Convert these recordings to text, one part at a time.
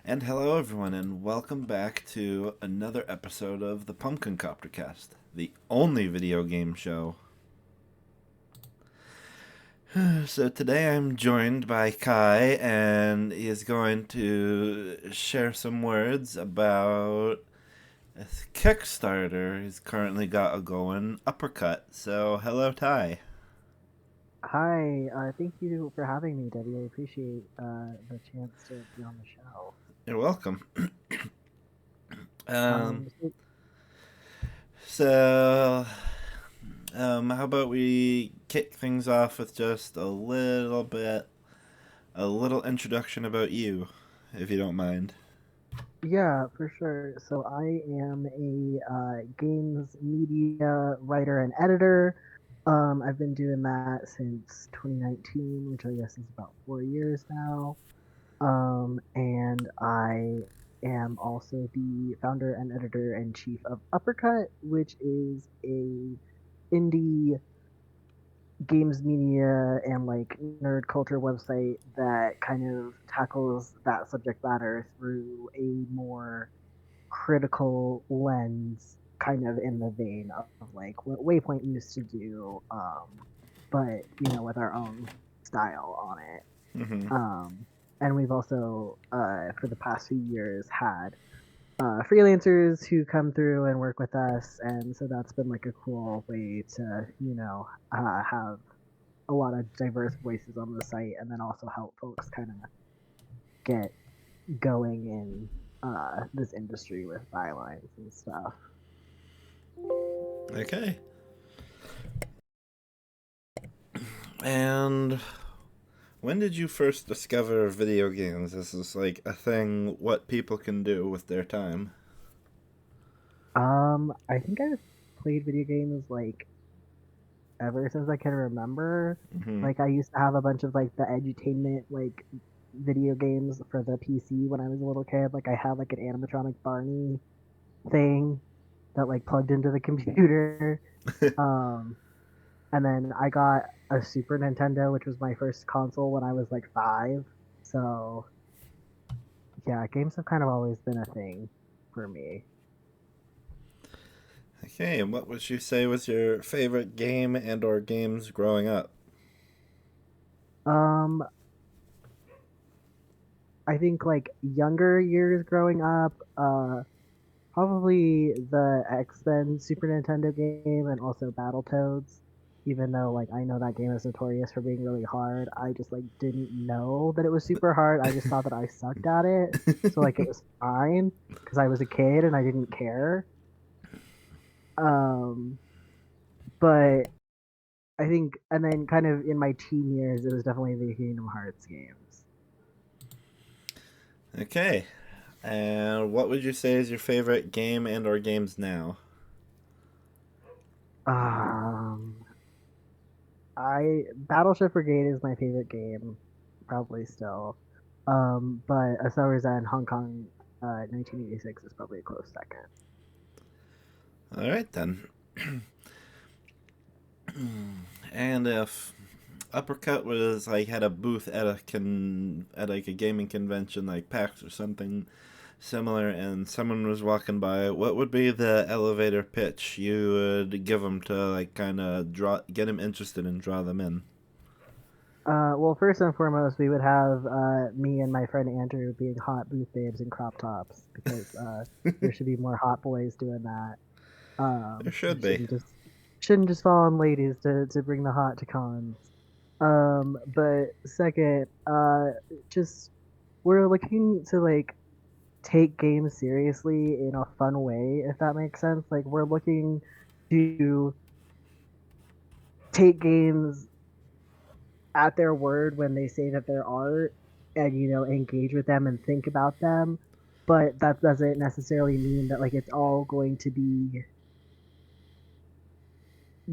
And hello, everyone, and welcome back to another episode of the Pumpkin Copter Cast, the only video game show. So today I'm joined by Kai, and he is going to share some words about a Kickstarter he's currently got a going, Uppercut. So hello, Ty. Hi, thank you for having me, Debbie. I appreciate the chance to be on the show. You're welcome. Um, So, so how about we kick things off with just a little introduction about you, if you don't mind. yeah, for sure. So I am a games media writer and editor. I've been doing that since 2019, which I guess is about 4 years now. And I am also the founder and editor and chief of Uppercut, which is a indie games media and like nerd culture website that kind of tackles that subject matter through a more critical lens, kind of in the vein of like what Waypoint used to do, but with our own style on it. Mm-hmm. um, and we've also for the past few years had freelancers who come through and work with us, and so that's been like a cool way to have a lot of diverse voices on the site, and then also help folks kind of get going in this industry with bylines and stuff. Okay. And when did you first discover video games? This is like a thing what people can do with their time. I think I've played video games like ever since I can remember. Mm-hmm. Like I used to have a bunch of like the edutainment like video games for the PC when I was a little kid. Like I had like an animatronic Barney thing that like plugged into the computer. Um, and then I got a Super Nintendo, which was my first console when I was like 5. So yeah, games have kind of always been a thing for me. Okay, and what would you say was your favorite game and or games growing up? Um, I think like younger years growing up, probably the X-Men Super Nintendo game and also Battletoads. Even though like I know that game is notorious for being really hard, I just like didn't know that it was super hard. I just thought that I sucked at it. So like it was fine because I was a kid and I didn't care. Um, but I think, and then kind of in my teen years, it was definitely the Kingdom Hearts games. Okay. And what would you say is your favorite game and or games now? Um, I Battleship Brigade is my favorite game, probably still. But A Summer's End Hong Kong, 1986 is probably a close second. All right then. And if Uppercut was like had a booth at at like a gaming convention like PAX or something similar, and someone was walking by, what would be the elevator pitch you would give them to like kind of draw get them interested and draw them in? Well, first and foremost, we would have me and my friend Andrew being hot booth babes in crop tops because there should be more hot boys doing that. There should It be. shouldn't just fall on ladies to bring the hot to cons. But second, just we're looking to like take games seriously in a fun way, if that makes sense. Like we're looking to take games at their word when they say that they're art, and engage with them and think about them. But that doesn't necessarily mean that like it's all going to be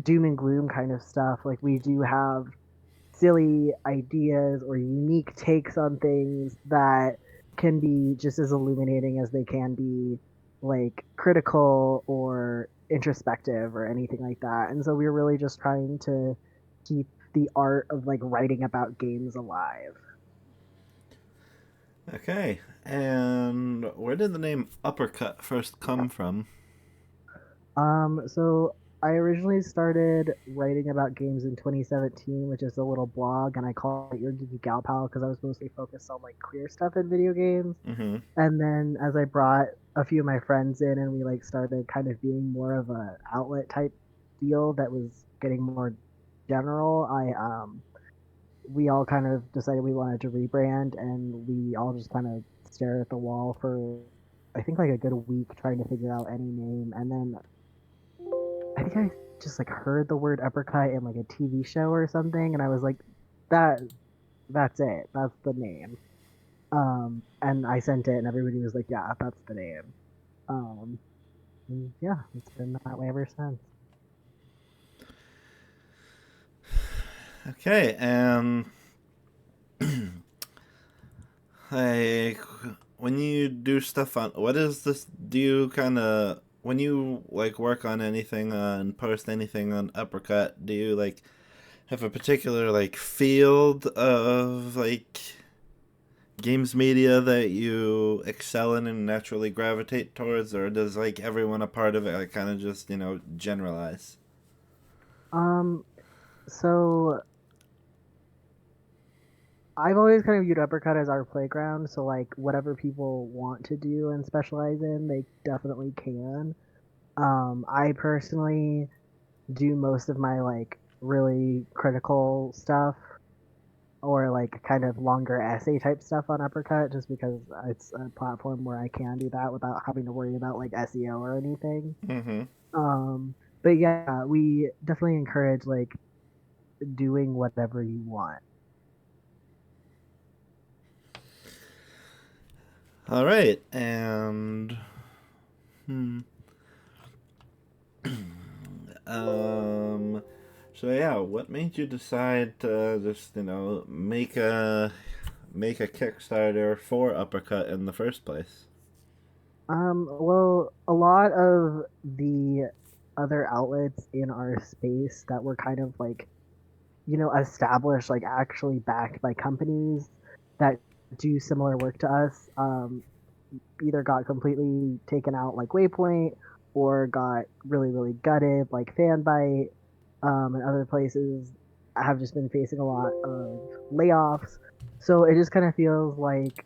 doom and gloom kind of stuff. Like we do have silly ideas or unique takes on things that can be just as illuminating as they can be like critical or introspective or anything like that. And so we're really just trying to keep the art of like writing about games alive. Okay. And where did the name Uppercut first come from? So I originally started writing about games in 2017, which is a little blog, and I called it Your Geeky Gal Pal because I was mostly focused on like queer stuff in video games. Mm-hmm. And then as I brought a few of my friends in, and we like started kind of being more of a outlet type deal that was getting more general, I we all kind of decided we wanted to rebrand, and we all just kind of stared at the wall for I think like a good week trying to figure out any name, and then I think I just like heard the word uppercut in like a TV show or something, and I was like, that that's it, that's the name. And I sent it, and everybody was like, yeah, that's the name. Um, and yeah, it's been that way ever since. Okay, and like when you do stuff on what is this? Do you kind of when you like work on anything and post anything on Uppercut? Do you like have a particular like field of like games media that you excel in and naturally gravitate towards, or does like everyone a part of it like kind of just generalize? Um, so I've always kind of viewed Uppercut as our playground, so like whatever people want to do and specialize in, they definitely can. I personally do most of my like really critical stuff or like kind of longer essay type stuff on Uppercut just because it's a platform where I can do that without having to worry about like SEO or anything. Mm-hmm. Um, but yeah, we definitely encourage like doing whatever you want. All right, and hmm. um, so yeah, what made you decide to just make a Kickstarter for Uppercut in the first place? Well, a lot of the other outlets in our space that were kind of like, established, like actually backed by companies that do similar work to us, either got completely taken out like Waypoint or got really, really gutted like Fanbite, and other places have just been facing a lot of layoffs. So it just kind of feels like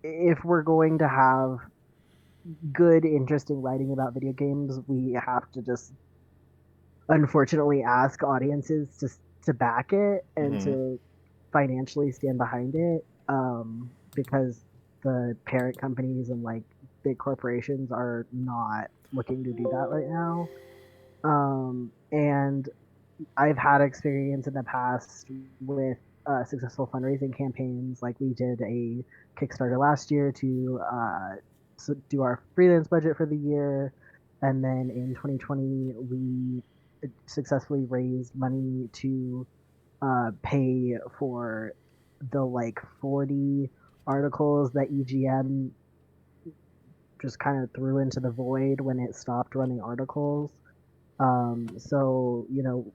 if we're going to have good, interesting writing about video games, we have to just unfortunately ask audiences to back it and Mm-hmm. to financially stand behind it. Because the parent companies and like big corporations are not looking to do that right now. And I've had experience in the past with successful fundraising campaigns. Like we did a Kickstarter last year to do our freelance budget for the year, and then in 2020 we successfully raised money to pay for the like 40 articles that EGM just kind of threw into the void when it stopped running articles. So,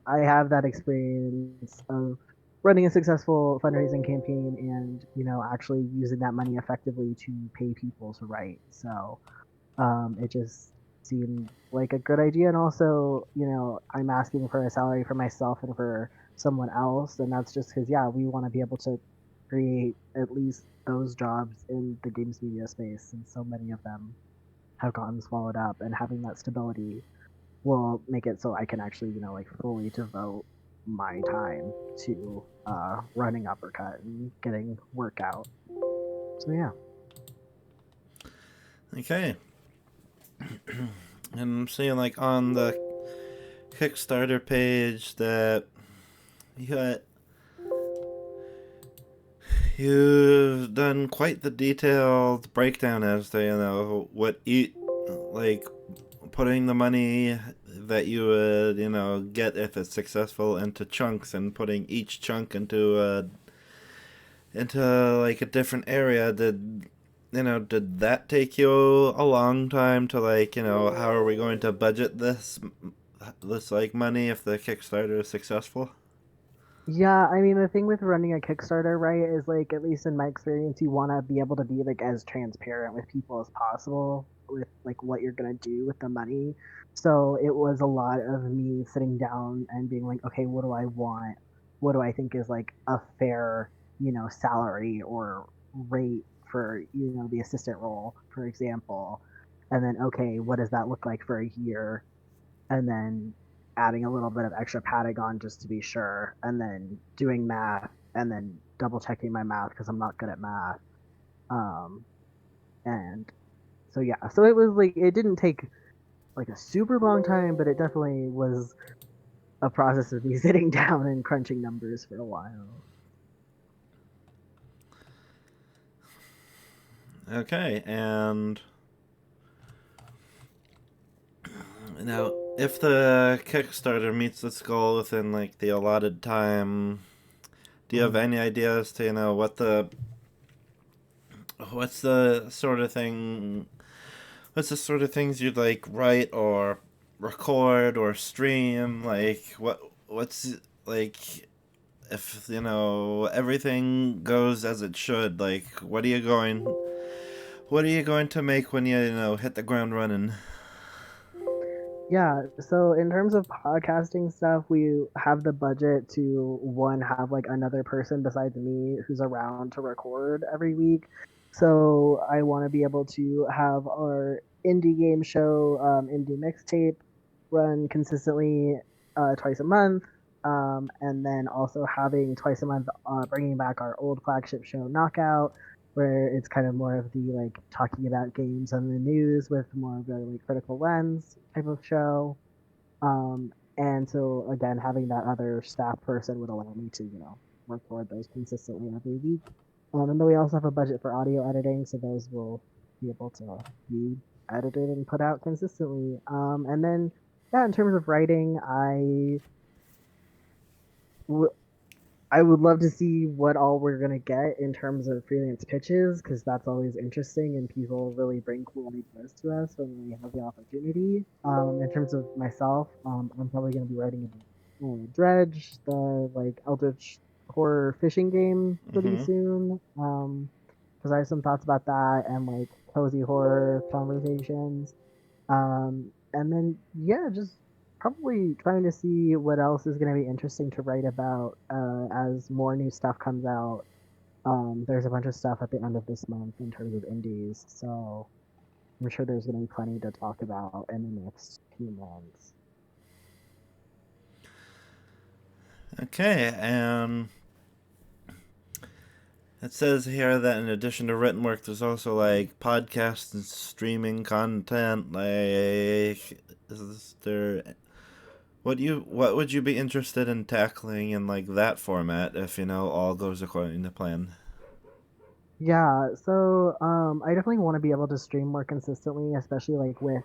I have that experience of running a successful fundraising campaign and, actually using that money effectively to pay people to write. So, it just seemed like a good idea. And also, I'm asking for a salary for myself and for someone else. And that's just because, yeah, we want to be able to create at least those jobs in the games media space. And so many of them have gotten swallowed up. And having that stability will make it so I can actually, like fully devote my time to running Uppercut and getting work out. So yeah. Okay, and I'm seeing like on the Kickstarter page that you got you've done quite the detailed breakdown as to what eat like putting the money that you would get if it's successful into chunks and putting each chunk into like a different area. Did that take you a long time to like how are we going to budget this like money if the Kickstarter is successful? Yeah, I mean the thing with running a Kickstarter, right, is like at least in my experience, you want to be able to be like as transparent with people as possible with like what you're gonna do with the money. So it was a lot of me sitting down and being like, okay, what do I want? What do I think is like a fair, salary or rate for, the assistant role, for example. And then, okay, what does that look like for a year? And then adding a little bit of extra padding on just to be sure, and then doing math, and then double checking my math because I'm not good at math. Um, and so yeah, so it was like it didn't take like a super long time, but it definitely was a process of me sitting down and crunching numbers for a while. Okay, and now if the Kickstarter meets its goal within like the allotted time, do you have Mhm. any ideas to what's the sort of thing what's the sort of things you'd like write or record or stream? Like what's like if everything goes as it should, like what are you going to make when you hit the ground running? Yeah, so in terms of podcasting stuff, we have the budget to one have like another person besides me who's around to record every week. So I want to be able to have our indie game show, indie mixtape, run consistently twice a month, and then also having twice a month bringing back our old flagship show, Knockout, where it's kind of more of the like talking about games on the news with more of a like critical lens type of show. And so again, having that other staff person would allow me to, record those consistently every week. And then we also have a budget for audio editing, so those will be able to be edited and put out consistently. And then yeah, in terms of writing, w- I would love to see what all we're gonna get in terms of freelance pitches because that's always interesting and people really bring cool ideas to us when we have the opportunity. In terms of myself, I'm probably gonna be writing about Dredge, the like Eldritch horror fishing game pretty Mm-hmm. soon. Because I have some thoughts about that and like cozy horror conversations. And then yeah, just probably trying to see what else is going to be interesting to write about as more new stuff comes out. There's a bunch of stuff at the end of this month in terms of indies, so I'm sure there's going to be plenty to talk about in the next few months. Okay, and it says here that in addition to written work, there's also like podcasts and streaming content. Like, is there what would you be interested in tackling in like that format if all goes according to plan? Yeah, so I definitely want to be able to stream more consistently, especially like with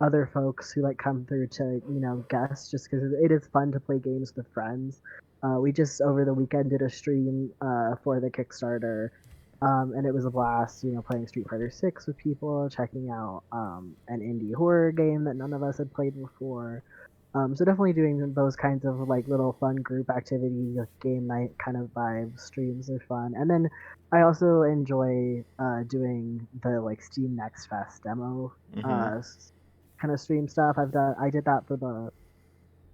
other folks who like come through to guest just because it is fun to play games with friends. We just over the weekend did a stream for the Kickstarter, and it was a blast. Playing Street Fighter 6 with people, checking out an indie horror game that none of us had played before. So definitely doing those kinds of like little fun group activities, like game night kind of vibes. Streams are fun, and then I also enjoy doing the like Steam Next Fest demo Mm-hmm. uh, kind of stream stuff. I did that for the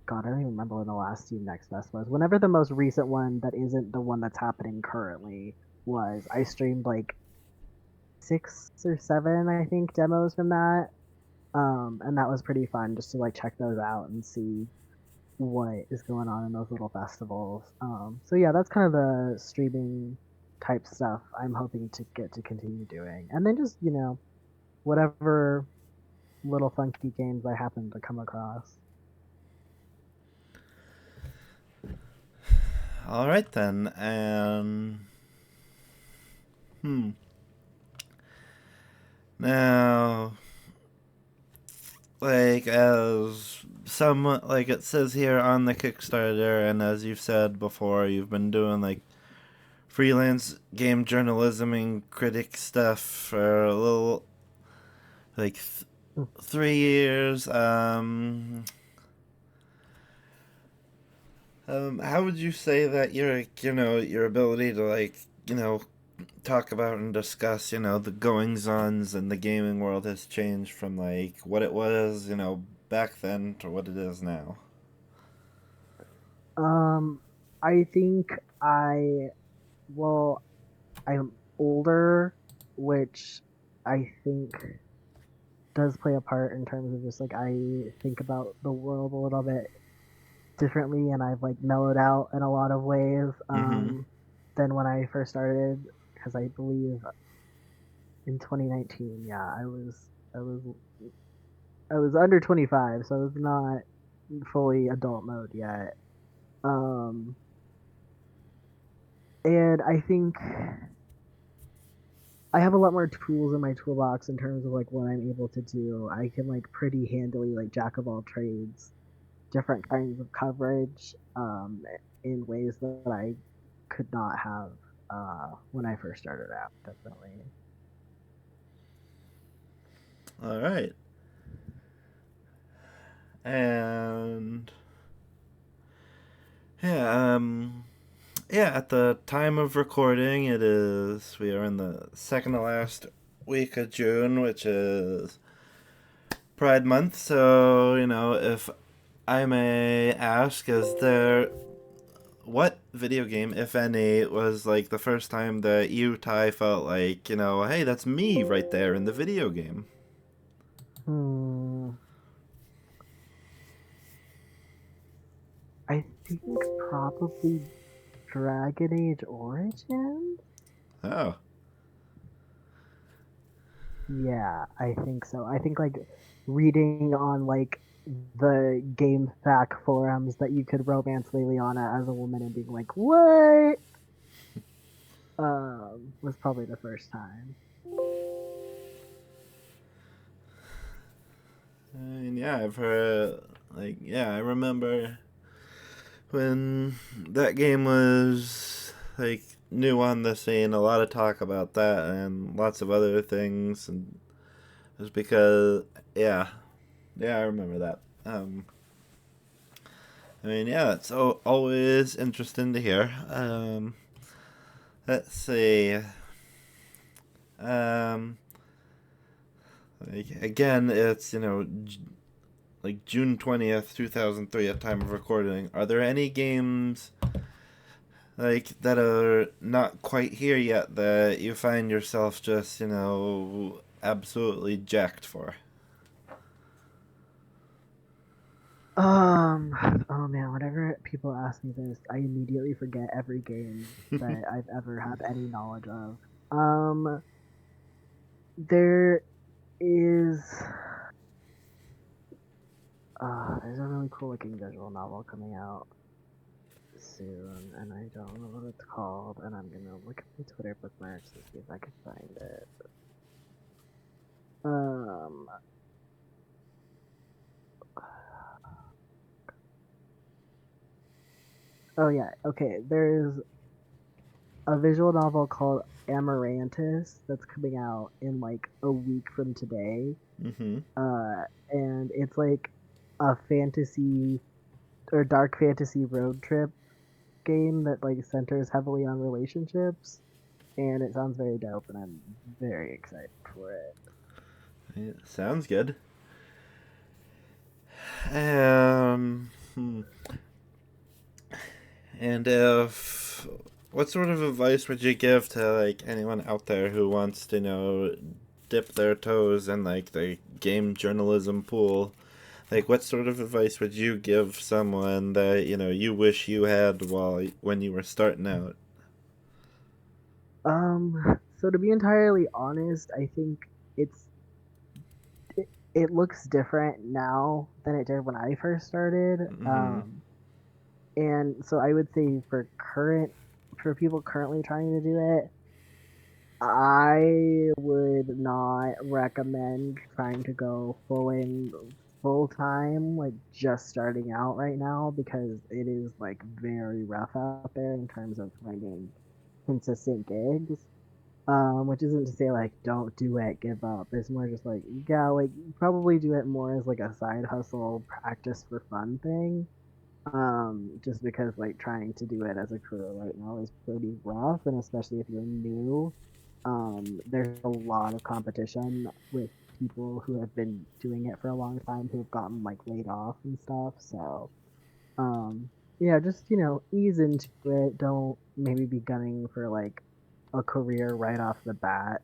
God. I don't even remember when the last Steam Next Fest was. Whenever the most recent one that isn't the one that's happening currently was, I streamed like 6 or 7, I think, demos from that. And that was pretty fun just to like check those out and see what is going on in those little festivals. So yeah, that's kind of the streaming type stuff I'm hoping to get to continue doing. And then just, whatever little funky games I happen to come across. All right then, and hmm. Now, like as some like it says here on the Kickstarter, and as you've said before, you've been doing like freelance game journalism and critic stuff for a little like 3 years. How would you say that your ability to you know, talk about and discuss, the goings ons in the gaming world has changed from like what it was, back then to what it is now? Um, I think I well, I'm older, which I think does play a part in terms of just like I think about the world a little bit differently, and I've like mellowed out in a lot of ways Mm-hmm. than when I first started. Because I believe in 2019, yeah, I was I was under 25, so I was not fully adult mode yet. Um, and I think I have a lot more tools in my toolbox in terms of like what I'm able to do. I can like pretty handily like jack of all trades, different kinds of coverage, in ways that I could not have when I first started out. Definitely. All right. And yeah, yeah, at the time of recording, we are in the second to last week of June, which is Pride Month. So, if I may ask, what video game, if any, was like the first time that you, Ty, felt like, hey, that's me right there in the video game? Hmm. I think probably Dragon Age Origins. Oh. Yeah, I think so. I think like reading on like the game fact forums that you could romance Liliana as a woman and being like, "What?" Was probably the first time. I mean, yeah, I've heard, like, yeah, I remember when that game was like new on the scene, a lot of talk about that and lots of other things, and it was because, yeah, yeah, I remember that. I mean, yeah, it's always interesting to hear. Let's see. Um, like, again, it's like June 20th, 2003 at time of recording. Are there any games like that are not quite here yet that you find yourself just absolutely jacked for? Um, oh man, whenever people ask me this, I immediately forget every game that I've ever had any knowledge of. Um, there is there's a really cool looking visual novel coming out soon, and I don't know what it's called, and I'm gonna look at my Twitter bookmarks to see if I can find it. Um, oh yeah, okay. There's a visual novel called Amarantis that's coming out in like a week from today. Mm-hmm. And it's like a fantasy or dark fantasy road trip game that like centers heavily on relationships, and it sounds very dope, and I'm very excited for it. Yeah, sounds good. Hmm. And if what sort of advice would you give to like anyone out there who wants to dip their toes in like the game journalism pool? Like, what sort of advice would you give someone that you wish you had when you were starting out? So to be entirely honest, I think it's it looks different now than it did when I first started. Mm-hmm. And so I would say for people currently trying to do it, I would not recommend trying to go full time, like just starting out right now, because it is like very rough out there in terms of finding consistent gigs. Which isn't to say like don't do it, give up. It's more just like yeah, like probably do it more as like a side hustle, practice for fun thing. Just because like trying to do it as a career right now is pretty rough, and especially if you're new, there's a lot of competition with people who have been doing it for a long time who have gotten like laid off and stuff. So, um, yeah, just ease into it. Don't maybe be gunning for like a career right off the bat.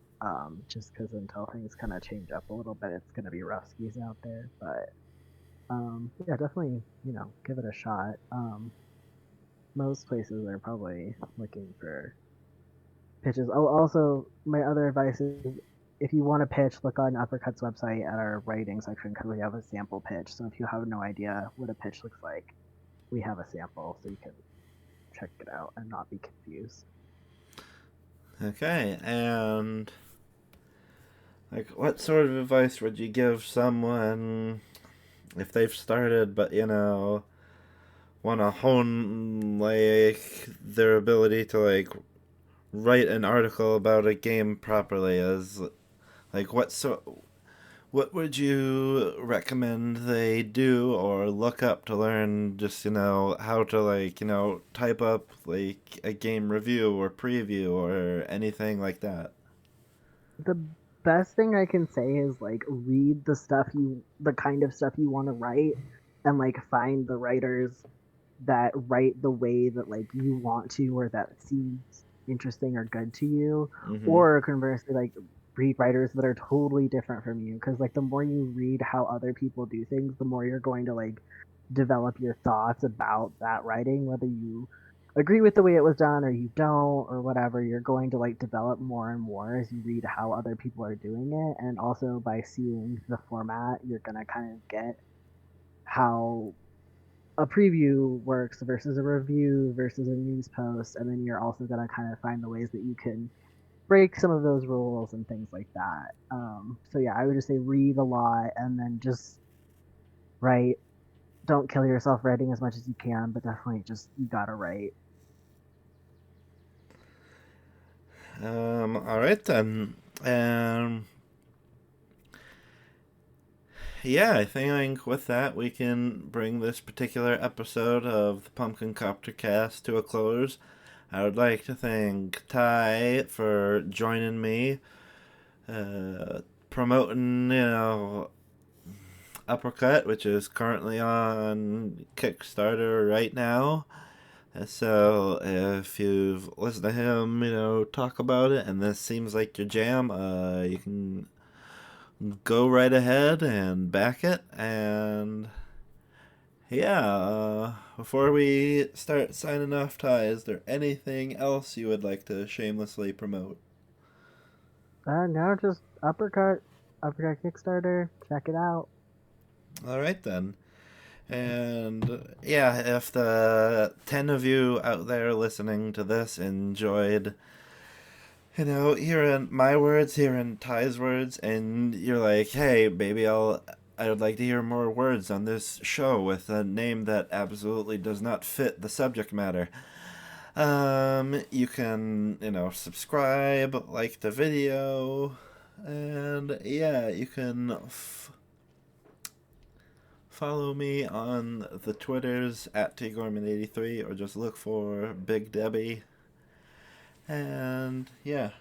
Just because until things kind of change up a little bit, it's gonna be rough skis out there. But yeah, definitely, give it a shot. Most places are probably looking for pitches. Oh, also, my other advice is if you want to pitch, look on Uppercut's website at our writing section because we have a sample pitch. So if you have no idea what a pitch looks like, we have a sample so you can check it out and not be confused. Okay, and like, what sort of advice would you give someone if they've started, but want to hone like their ability to like write an article about a game properly? As like, what would you recommend they do or look up to learn just, how to like, type up like a game review or preview or anything like that? The best thing I can say is like read the kind of stuff you want to write, and like find the writers that write the way that like you want to or that seems interesting or good to you, Mm-hmm. or conversely like read writers that are totally different from you, because like the more you read how other people do things, the more you're going to like develop your thoughts about that writing, whether you agree with the way it was done or you don't or whatever. You're going to like develop more and more as you read how other people are doing it, and also by seeing the format you're going to kind of get how a preview works versus a review versus a news post, and then you're also going to kind of find the ways that you can break some of those rules and things like that. So yeah, I would just say read a lot and then just write. Don't kill yourself writing as much as you can, but definitely just you gotta write. All right then. Yeah, I think with that we can bring this particular episode of the Pumpkin Copter Cast to a close. I would like to thank Ty for joining me, promoting, Uppercut, which is currently on Kickstarter right now. So if you've listened to him, talk about it, and this seems like your jam, you can go right ahead and back it. And yeah, before we start signing off, Ty, is there anything else you would like to shamelessly promote? Now just uppercut Kickstarter. Check it out. All right then. And yeah, if the 10 of you out there listening to this enjoyed, hearing my words, hearing Ty's words, and you're like, hey, baby, I would like to hear more words on this show with a name that absolutely does not fit the subject matter. You can, subscribe, like the video, and yeah, you can follow me on the Twitters at tgorman83 or just look for Big Debbie. And yeah.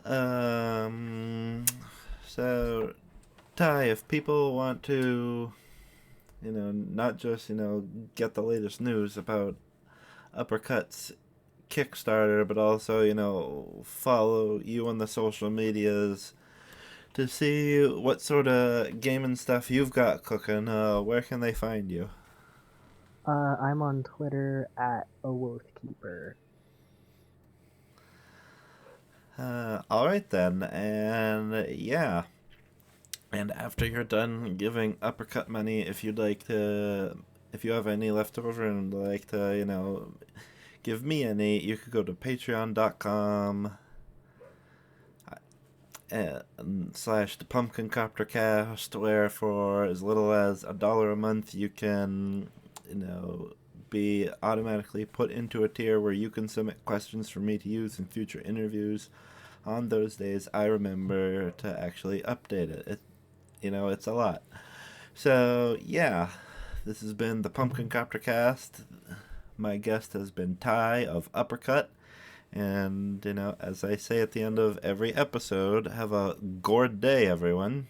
Um, so, Ty, if people want to, not just, get the latest news about Uppercut's Kickstarter, but also, follow you on the social medias to see what sort of gaming stuff you've got cooking, where can they find you? I'm on Twitter at Keeper. All right then, and yeah. And after you're done giving Uppercut money, if you have any left over and like to, give me any, you could go to patreon.com slash the Pumpkin Copter Cast, where for as little as $1 a month you can, be automatically put into a tier where you can submit questions for me to use in future interviews. On those days, I remember to actually update it. It's a lot. So yeah, This has been the Pumpkin Copter Cast. My guest has been Ty of Uppercut. And, as I say at the end of every episode, have a gourd day, everyone.